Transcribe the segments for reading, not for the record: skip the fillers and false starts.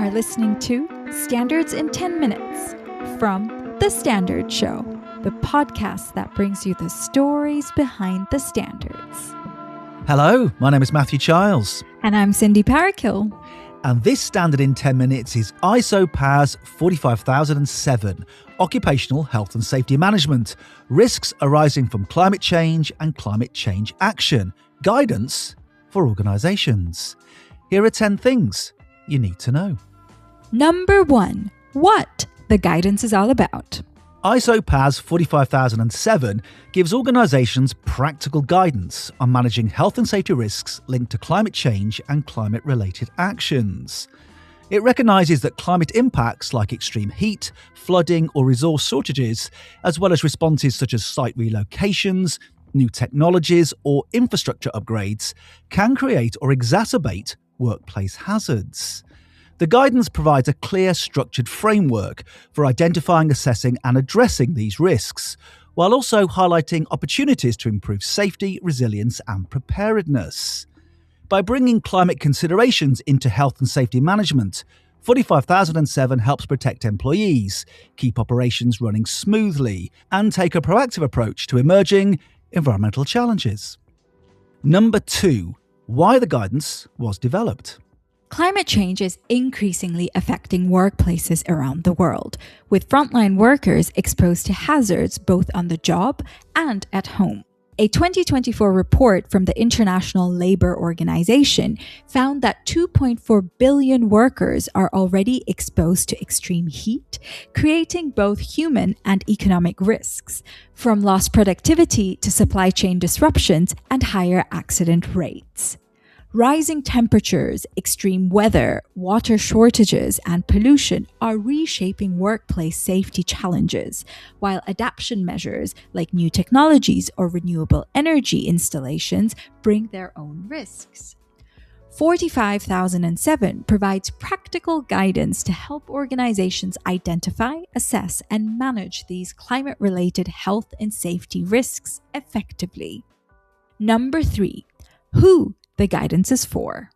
are listening to Standards in 10 Minutes from The Standard Show, the podcast that brings you the stories behind the standards. Hello, my name is Matthew Childs. And I'm Cindy Parakill. And this Standard in 10 Minutes is ISO PAS 45007, Occupational Health and Safety Management, Risks Arising from Climate Change and Climate Change Action, Guidance for Organisations. Here are 10 things you need to know. Number 1. What the guidance is all about. ISO PAS 45007 gives organisations practical guidance on managing health and safety risks linked to climate change and climate-related actions. It recognises that climate impacts like extreme heat, flooding or resource shortages, as well as responses such as site relocations, new technologies or infrastructure upgrades, can create or exacerbate workplace hazards. The guidance provides a clear, structured framework for identifying, assessing and addressing these risks, while also highlighting opportunities to improve safety, resilience and preparedness. By bringing climate considerations into health and safety management, 45007 helps protect employees, keep operations running smoothly, and take a proactive approach to emerging environmental challenges. Number 2. Why the guidance was developed. Climate change is increasingly affecting workplaces around the world, with frontline workers exposed to hazards both on the job and at home. A 2024 report from the International Labour Organization found that 2.4 billion workers are already exposed to extreme heat, creating both human and economic risks, from lost productivity to supply chain disruptions and higher accident rates. Rising temperatures, extreme weather, water shortages, and pollution are reshaping workplace safety challenges, while adaptation measures like new technologies or renewable energy installations bring their own risks. 45007 provides practical guidance to help organizations identify, assess, and manage these climate-related health and safety risks effectively. Number 3. Who the guidance is for.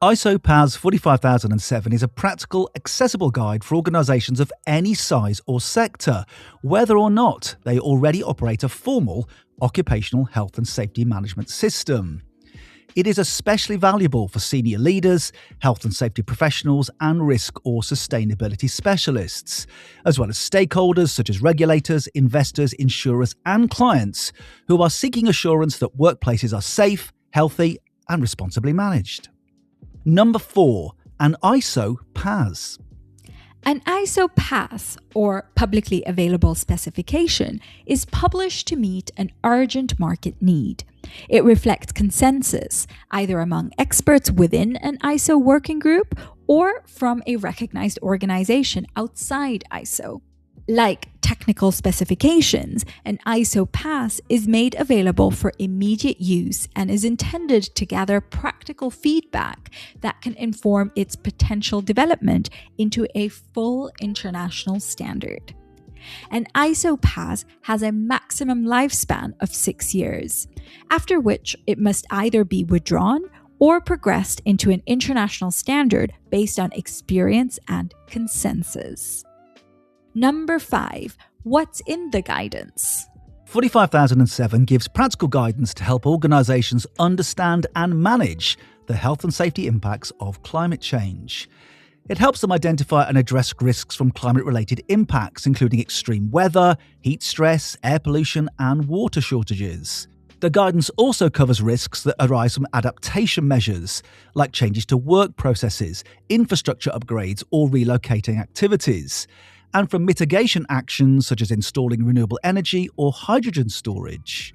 ISO PAS 45007 is a practical, accessible guide for organisations of any size or sector, whether or not they already operate a formal occupational health and safety management system. It is especially valuable for senior leaders, health and safety professionals, and risk or sustainability specialists, as well as stakeholders such as regulators, investors, insurers, and clients who are seeking assurance that workplaces are safe, healthy, and responsibly managed. Number 4, an ISO PAS. An ISO PAS, or Publicly Available Specification, is published to meet an urgent market need. It reflects consensus, either among experts within an ISO working group or from a recognized organization outside ISO. Like technical specifications, an ISO PAS is made available for immediate use and is intended to gather practical feedback that can inform its potential development into a full international standard. An ISO PAS has a maximum lifespan of 6 years, after which it must either be withdrawn or progressed into an international standard based on experience and consensus. Number 5. What's in the guidance? 45007 gives practical guidance to help organisations understand and manage the health and safety impacts of climate change. It helps them identify and address risks from climate-related impacts, including extreme weather, heat stress, air pollution, and water shortages. The guidance also covers risks that arise from adaptation measures, like changes to work processes, infrastructure upgrades, or relocating activities, and from mitigation actions such as installing renewable energy or hydrogen storage.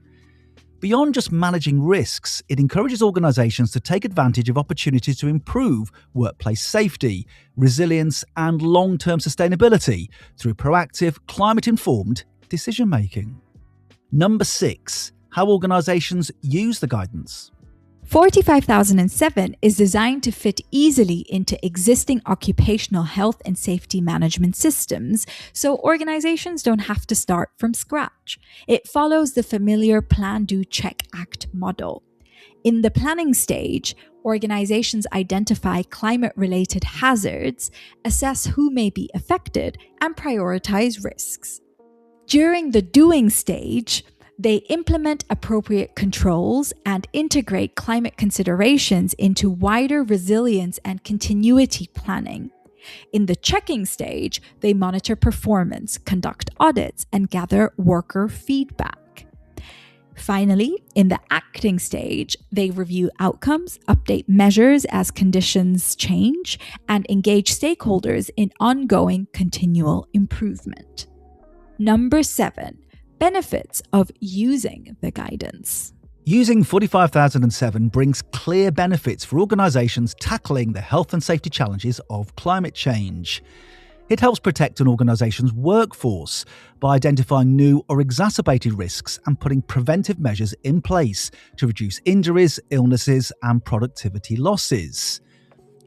Beyond just managing risks, it encourages organisations to take advantage of opportunities to improve workplace safety, resilience, and long-term sustainability through proactive, climate-informed decision-making. Number 6. How organisations use the guidance. 45007 is designed to fit easily into existing occupational health and safety management systems, so organizations don't have to start from scratch. It follows the familiar Plan, Do, Check, Act model. In the planning stage, organizations identify climate-related hazards, assess who may be affected, and prioritize risks. During the doing stage, they implement appropriate controls and integrate climate considerations into wider resilience and continuity planning. In the checking stage, they monitor performance, conduct audits, and gather worker feedback. Finally, in the acting stage, they review outcomes, update measures as conditions change, and engage stakeholders in ongoing continual improvement. Number 7. Benefits of using the guidance. Using 45007 brings clear benefits for organisations tackling the health and safety challenges of climate change. It helps protect an organisation's workforce by identifying new or exacerbated risks and putting preventive measures in place to reduce injuries, illnesses, and productivity losses.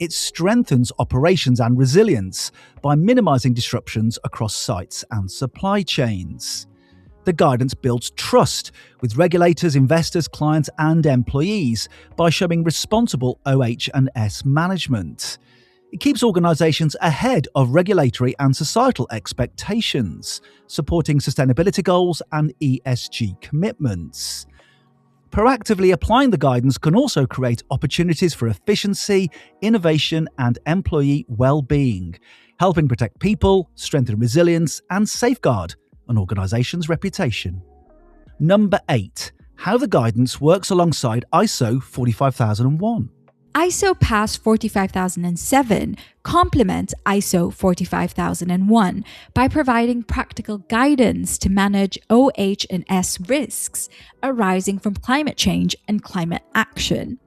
It strengthens operations and resilience by minimising disruptions across sites and supply chains. The guidance builds trust with regulators, investors, clients, and employees by showing responsible OH&S management. It keeps organisations ahead of regulatory and societal expectations, supporting sustainability goals and ESG commitments. Proactively applying the guidance can also create opportunities for efficiency, innovation, and employee well-being, helping protect people, strengthen resilience, and safeguard an organisation's reputation. Number 8. How the guidance works alongside ISO 45001. ISO PAS 45007 complements ISO 45001 by providing practical guidance to manage OH&S risks arising from climate change and climate action.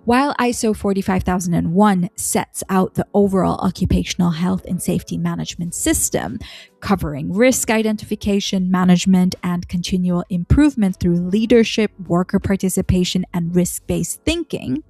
While ISO 45001 sets out the overall occupational health and safety management system, covering risk identification, management, and continual improvement through leadership, worker participation, and risk-based thinking,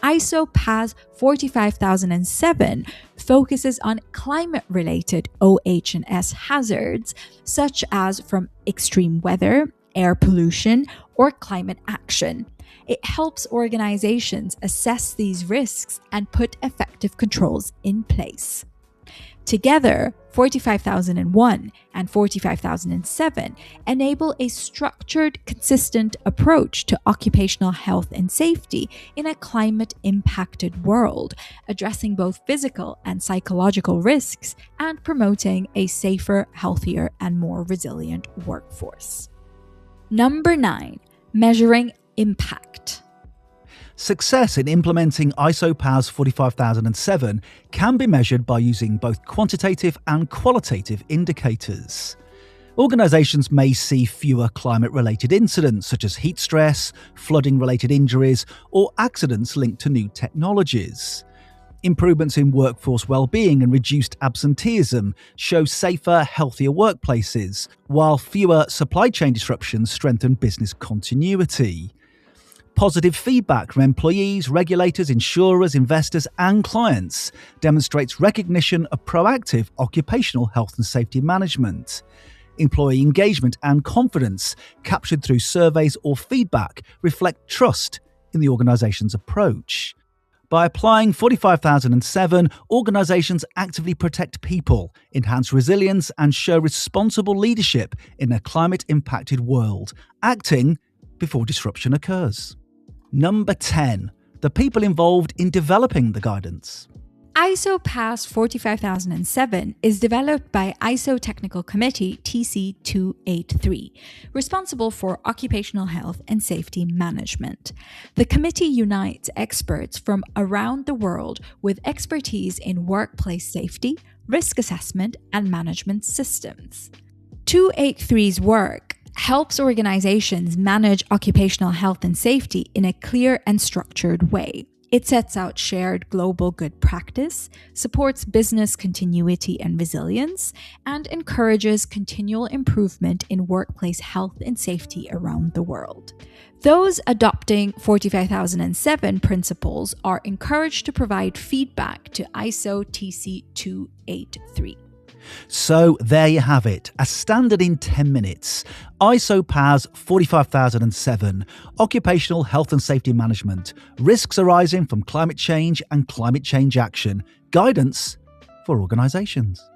ISO PAS 45007 focuses on climate-related OH&S hazards, such as from extreme weather, air pollution, or climate action. It helps organizations assess these risks and put effective controls in place. Together, 45001 and 45007 enable a structured, consistent approach to occupational health and safety in a climate-impacted world, addressing both physical and psychological risks and promoting a safer, healthier, and more resilient workforce. Number 9. Measuring impact. Success in implementing ISO PAS 45007 can be measured by using both quantitative and qualitative indicators. Organisations may see fewer climate-related incidents such as heat stress, flooding-related injuries, or accidents linked to new technologies. Improvements in workforce well-being and reduced absenteeism show safer, healthier workplaces, while fewer supply chain disruptions strengthen business continuity. Positive feedback from employees, regulators, insurers, investors, and clients demonstrates recognition of proactive occupational health and safety management. Employee engagement and confidence captured through surveys or feedback reflect trust in the organisation's approach. By applying 45007, organisations actively protect people, enhance resilience, and show responsible leadership in a climate-impacted world, acting before disruption occurs. Number 10. The people involved in developing the guidance. ISO PAS 45007 is developed by ISO Technical Committee TC283, responsible for occupational health and safety management. The committee unites experts from around the world with expertise in workplace safety, risk assessment, and management systems. 283's work helps organizations manage occupational health and safety in a clear and structured way. It sets out shared global good practice, supports business continuity and resilience, and encourages continual improvement in workplace health and safety around the world. Those adopting 45007 principles are encouraged to provide feedback to ISO TC283. So there you have it, a standard in 10 minutes. ISO PAS 45007, Occupational Health and Safety Management, Risks Arising from Climate Change and Climate Change Action, Guidance for Organisations.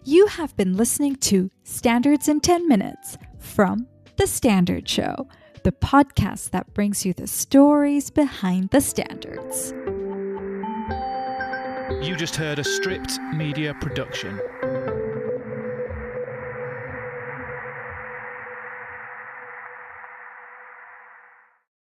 You have been listening to Standards in 10 Minutes from The Standard Show, the podcast that brings you the stories behind the standards. You just heard a Stripped Media production.